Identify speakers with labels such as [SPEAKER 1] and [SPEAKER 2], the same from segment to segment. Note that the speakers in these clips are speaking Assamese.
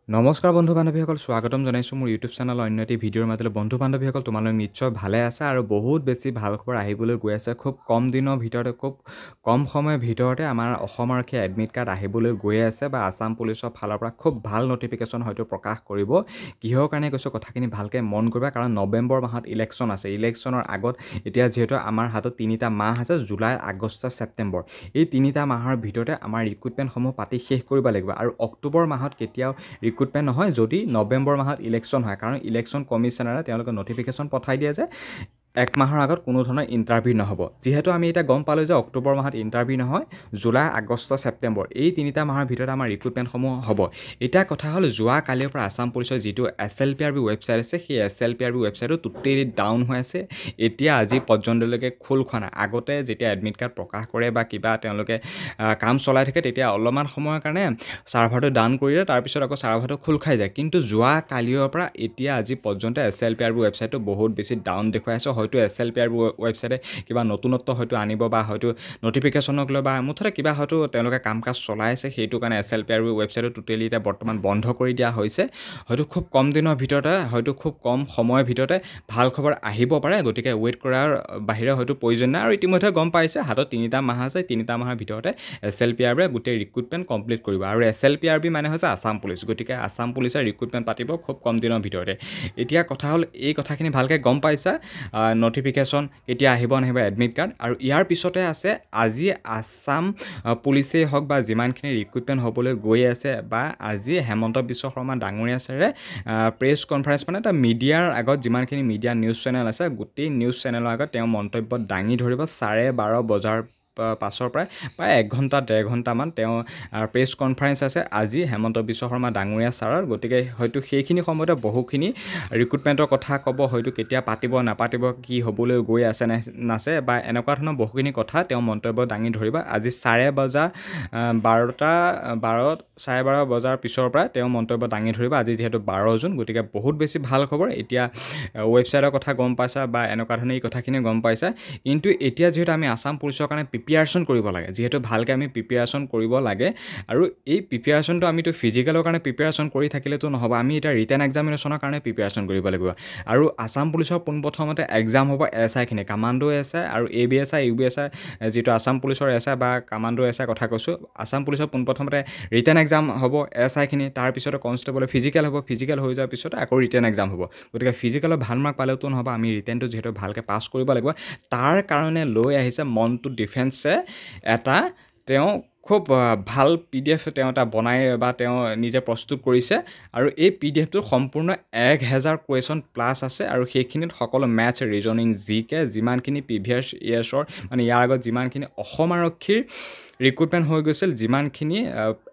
[SPEAKER 1] নমস্কাৰ বন্ধু বান্ধৱীসকল স্বাগতম জনাইছোঁ মোৰ ইউটিউব চেনেলৰ অন্য এটি ভিডিঅ'ৰ মাজলৈ বন্ধু বান্ধৱীসকল তোমালোক নিশ্চয় ভালে আছে আৰু বহুত বেছি ভাল খবৰ আহিবলৈ গৈ আছে খুব কম দিনৰ ভিতৰতে খুব কম সময়ৰ ভিতৰতে আমাৰ অসম আৰক্ষী এডমিট কাৰ্ড আহিবলৈ গৈ আছে বা আসাম পুলিচৰ ফালৰ পৰা খুব ভাল নটিফিকেশ্যন হয়তো প্ৰকাশ কৰিব কিহৰ কাৰণে কৈছোঁ কথাখিনি ভালকৈ মন কৰিবা কাৰণ নৱেম্বৰ মাহত ইলেকশ্যন আছে ইলেকশ্যনৰ আগত এতিয়া যিহেতু আমাৰ হাতত তিনিটা মাহ আছে জুলাই আগষ্ট ছেপ্টেম্বৰ এই তিনিটা মাহৰ ভিতৰতে আমাৰ ৰিক্ৰুটমেণ্টসমূহ পাতি শেষ কৰিব লাগিব আৰু অক্টোবৰ মাহত কেতিয়াও ৰিক্ৰুটমেণ্ট নহয় যদি নৱেম্বৰ মাহত ইলেকশ্যন হয় কাৰণ ইলেকশ্যন কমিশ্যনাৰে তেওঁলোকে নটিফিকেশ্যন পঠাই দিয়ে যে এক মাহৰ আগত কোনো ধৰণৰ ইণ্টাৰভিউ নহ'ব যিহেতু আমি এতিয়া গম পালোঁ যে অক্টোবৰ মাহত ইণ্টাৰভিউ নহয় জুলাই আগষ্ট ছেপ্টেম্বৰ এই তিনিটা মাহৰ ভিতৰত আমাৰ ৰিক্ৰুটমেণ্টসমূহ হ'ব এতিয়া কথা হ'ল যোৱা কালিৰ পৰা আসাম পুলিচৰ যিটো SLPRB ৱেবছাইট আছে সেই SLPRB ৱেবছাইটটো টোটেলি ডাউন হৈ আছে এতিয়া আজি পৰ্যন্তলৈকে খোল খোৱা নাই আগতে যেতিয়া এডমিট কাৰ্ড প্ৰকাশ কৰে বা কিবা তেওঁলোকে কাম চলাই থাকে তেতিয়া অলপমান সময়ৰ কাৰণে ছাৰ্ভাৰটো ডাউন কৰি দিয়ে তাৰপিছত আকৌ ছাৰ্ভাৰটো খোল খাই যায় কিন্তু যোৱা কালিৰ পৰা এতিয়া আজি পৰ্যন্ত SLPRB ৱেবছাইটটো বহুত বেছি ডাউন দেখুৱাই আছে হয়তো SLPRB ৱেবছাইটে কিবা নতুনত্ব হয়তো আনিব বা হয়তো নটিফিকেশ্যনক লৈ বা মুঠতে কিবা হয়তো তেওঁলোকে কাম কাজ চলাই আছে সেইটো কাৰণে SLPRB ৱেবছাইটটো টোটেলি এতিয়া বৰ্তমান বন্ধ কৰি দিয়া হৈছে হয়তো খুব কম দিনৰ ভিতৰতে হয়তো খুব কম সময়ৰ ভিতৰতে ভাল খবৰ আহিব পাৰে গতিকে ৱেইট কৰাৰ বাহিৰে হয়তো প্ৰয়োজন নাই আৰু ইতিমধ্যে গম পাইছে হাতত তিনিটা মাহ আছে তিনিটা মাহৰ ভিতৰতে SLPRB গোটেই ৰিক্ৰুটমেণ্ট কমপ্লিট কৰিব আৰু SLPRB মানে হৈছে আসাম পুলিচ গতিকে আসাম পুলিচে ৰিক্ৰুটমেণ্ট পাতিব খুব কম দিনৰ ভিতৰতে এতিয়া কথা হ'ল এই কথাখিনি ভালকৈ গম পাইছা নটিফিকেশ্যন কেতিয়া আহিব নাহিব এডমিট কাৰ্ড আৰু ইয়াৰ পিছতে আছে আজি আসাম পুলিচেই হওক বা যিমানখিনি ৰিক্ৰুটমেণ্ট হ'বলৈ গৈ আছে বা আজি হেমন্ত বিশ্ব শৰ্মা ডাঙৰীয়া ছাৰে প্ৰেছ কনফাৰেঞ্চ মানে এটা মিডিয়াৰ আগত যিমানখিনি মিডিয়া নিউজ চেনেল আছে গোটেই নিউজ চেনেলৰ আগত তেওঁ মন্তব্য দাঙি ধৰিব 12:30 বজাৰ পাছৰ প্ৰায় 1 ঘণ্টা 1.5 ঘণ্টামান তেওঁ প্ৰেছ কনফাৰেঞ্চ আছে আজি হেমন্ত বিশ্ব শৰ্মা ডাঙৰীয়া ছাৰৰ গতিকে হয়তো সেইখিনি সময়তে বহুখিনি ৰিক্ৰুটমেণ্টৰ কথা ক'ব হয়তো কেতিয়া পাতিব নাপাতিব কি হ'বলৈ গৈ আছে নাছে বা এনেকুৱা ধৰণৰ বহুখিনি কথা তেওঁ মন্তব্য দাঙি ধৰিব আজি 12:30 বজাৰ পিছৰ পৰা তেওঁ মন্তব্য দাঙি ধৰিব আজি যিহেতু 12 জুন গতিকে বহুত বেছি ভাল খবৰ এতিয়া ৱেবছাইটৰ কথা গম পাইছা বা এনেকুৱা ধৰণৰ এই কথাখিনি গম পাইছা কিন্তু এতিয়া যিহেতু আমি আসাম পুলিচৰ কাৰণে প্ৰিপেয়াৰেশ্যন কৰিব লাগে যিহেতু ভালকৈ আমি প্ৰিপেয়াৰেশ্যন কৰিব লাগে আৰু এই প্ৰিপেয়াৰেশ্যনটো আমিতো ফিজিকেলৰ কাৰণে প্ৰিপেয়াৰেশ্যন কৰি থাকিলেতো নহ'ব আমি এতিয়া ৰিটেন এক্সামিনেশ্যনৰ কাৰণে প্ৰিপেয়াৰেশ্যন কৰিব লাগিব আৰু আসাম পুলিচৰ পোনপ্ৰথমতে এক্সাম হ'ব SIখিনি কামাণ্ডো SI আৰু ABSI UBSI যিটো আসাম পুলিচৰ SI বা কামাণ্ডো SI কথা কৈছোঁ আসাম পুলিচৰ পোনপ্ৰথমতে ৰিটেন এক্সাম হ'ব SIখিনি তাৰপিছতে কনষ্টেবলৰ ফিজিকেল হ'ব ফিজিকেল হৈ যোৱাৰ পিছতে আকৌ ৰিটেন এক্সাম হ'ব গতিকে ফিজিকেলৰ ভাল মাৰ্ক পালেওতো নহ'ব আমি ৰিটেনটো যিহেতু ভালকৈ পাছ কৰিব লাগিব তাৰ কাৰণে লৈ আহিছে মণ্টু ডিফেন্সে এটা তেওঁ খুব ভাল PDF তেওঁ এটা বনাই বা তেওঁ নিজে প্ৰস্তুত কৰিছে আৰু এই PDFটো সম্পূৰ্ণ 1000 কুৱেশ্যন প্লাছ আছে আৰু সেইখিনিত সকলো মেথছ ৰিজনিং GK যিমানখিনি প্ৰিভিয়াছ ইয়াৰ্ছৰ মানে ইয়াৰ আগত যিমানখিনি অসম আৰক্ষীৰ ৰিক্ৰুটমেণ্ট হৈ গৈছিল যিমানখিনি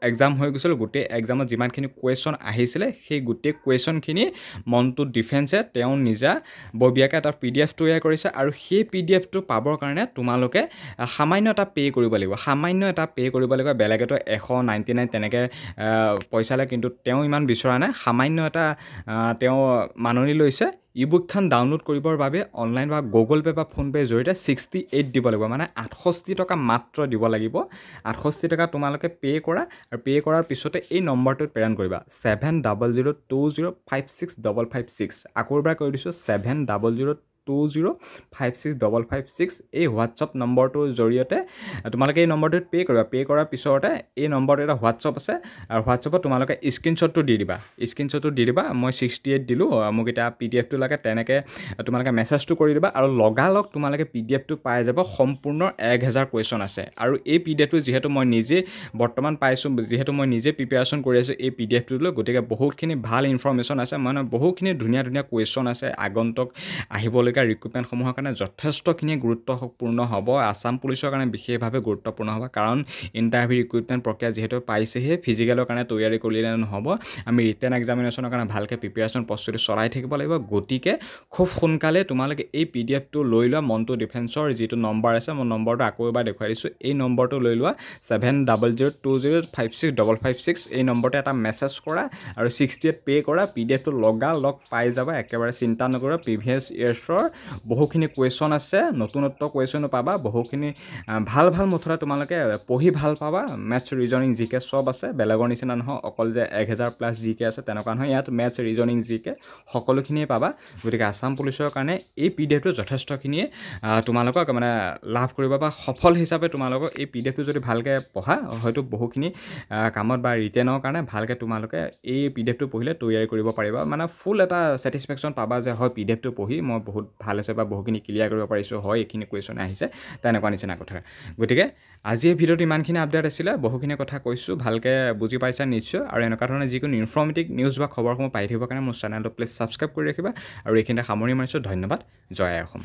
[SPEAKER 1] এক্সাম হৈ গৈছিল গোটেই এক্সামত যিমানখিনি কুৱেশ্যন আহিছিলে সেই গোটেই কুৱেশ্যনখিনি মণ্টু ডিফেন্সে তেওঁ নিজা ববীয়াকৈ এটা PDF তৈয়াৰ কৰিছে আৰু সেই PDFটো পাবৰ কাৰণে তোমালোকে সামান্য এটা পে' কৰিব লাগিব বেলেগেতো 199 তেনেকৈ পইচা লয় কিন্তু তেওঁ ইমান বিচৰা নাই সামান্য এটা তেওঁ মাননি লৈছে ইবুকখন ডাউনলোড কৰিবৰ বাবে অনলাইন বা গুগল পে' বা ফোনপে'ৰ জৰিয়তে 68 দিব লাগিব মানে 68 টকা মাত্ৰ দিব লাগিব 68 টকা তোমালোকে পে' কৰা আৰু পে' কৰাৰ পিছতে এই নম্বৰটোত প্ৰেৰণ কৰিবা 7002056556 আকৌ এবাৰ কৈ দিছোঁ 7002056556 এই হোৱাটছআপ নম্বৰটোৰ জৰিয়তে তোমালোকে এই নম্বৰটোত পে' কৰিবা পে' কৰাৰ পিছতে এই নম্বৰটো এটা হোৱাটছআপ আছে আৰু হোৱাটছআপত তোমালোকে স্ক্ৰীনশ্বটটো দি দিবা মই 68 দিলোঁ মোক এতিয়া PDFটো লাগে তেনেকৈ তোমালোকে মেছেজটো কৰি দিবা আৰু লগালগ তোমালোকে PDFটো পাই যাব সম্পূৰ্ণ 1000 কুৱেশ্যন আছে আৰু এই PDFটো যিহেতু মই নিজে বৰ্তমান পাইছোঁ যিহেতু মই নিজে প্ৰিপেয়াৰেশ্যন কৰি আছোঁ এই PDFটো লৈ গতিকে বহুতখিনি ভাল ইনফৰ্মেশ্যন আছে মানে বহুতখিনি ধুনীয়া কুৱেশ্যন আছে আগন্তুক আহিবলগীয়া ৰিক্ৰুটমেণ্টসমূহৰ কাৰণে যথেষ্টখিনি গুৰুত্বপূৰ্ণ হ'ব আসাম পুলিচৰ কাৰণে বিশেষভাৱে গুৰুত্বপূৰ্ণ হ'ব কাৰণ ইণ্টাৰভিউ ৰিক্ৰুটমেণ্ট প্ৰক্ৰিয়া যিহেতু পাইছেহে ফিজিকেলৰ কাৰণে তৈয়াৰী কৰিলে নহ'ব আমি ৰিটেন এক্সামিনেশ্যনৰ কাৰণে ভালকৈ প্ৰিপেয়াৰেশ্যন প্ৰস্তুতি চলাই থাকিব লাগিব গতিকে খুব সোনকালে তোমালোকে এই PDFটো লৈ লোৱা মণ্টু ডিফেন্সৰ যিটো নম্বৰ আছে মই নম্বৰটো আকৌ এবাৰ দেখুৱাই দিছোঁ এই নম্বৰটো লৈ লোৱা 7002056556 এই নম্বৰতে এটা মেছেজ কৰা আৰু 68 পে' কৰা PDFটো লগালগ পাই যাবা একেবাৰে চিন্তা নকৰা প্ৰিভিয়াছ ইয়াৰ্ছৰ পেপাৰৰ বহুখিনি কুৱেশ্যন আছে নতুনত্ব কুৱেশ্যনো পাবা বহুখিনি ভাল ভাল মুঠতে তোমালোকে পঢ়ি ভাল পাবা মেথছ ৰিজনিং জিকে চব আছে বেলেগৰ নিচিনা নহয় অকল যে 1000+ জিকে আছে তেনেকুৱা নহয় ইয়াত মেথছ ৰিজনিং জিকে সকলোখিনিয়ে পাবা গতিকে আসাম পুলিচৰ কাৰণে এই পিডিএফটো যথেষ্টখিনিয়ে তোমালোকক মানে লাভ কৰিব বা সফল হিচাপে তোমালোকক এই পিডিএফটো যদি ভালকৈ পঢ়া হয়তো বহুখিনি কামত বা ৰিটেনৰ কাৰণে ভালকৈ তোমালোকে এই পিডিএফটো পঢ়িলে তৈয়াৰী কৰিব পাৰিবা মানে ফুল এটা ছেটিছফেকশ্যন পাবা যে হয় পিডিএফটো পঢ়ি মই বহুত ভাল হৈছে বা বহুখিনি ক্লিয়াৰ কৰিব পাৰিছোঁ হয় এইখিনি কুৱেশ্যন আহিছে তেনেকুৱা নিচিনা কথা গতিকে আজি এই ভিডিঅ'টো ইমানখিনি আপডেট আছিলে বহুখিনি কথা কৈছোঁ ভালকৈ বুজি পাইছা নিশ্চয় আৰু এনেকুৱা ধৰণৰ যিকোনো ইনফৰ্মেটিভ নিউজ বা খবৰসমূহ পাই থাকিবৰ কাৰণে মোৰ চেনেলটো প্লিজ ছাবস্ক্ৰাইব কৰি ৰাখিবা আৰু এইখিনিতে সামৰি মাৰিছোঁ ধন্যবাদ জয় আই অসম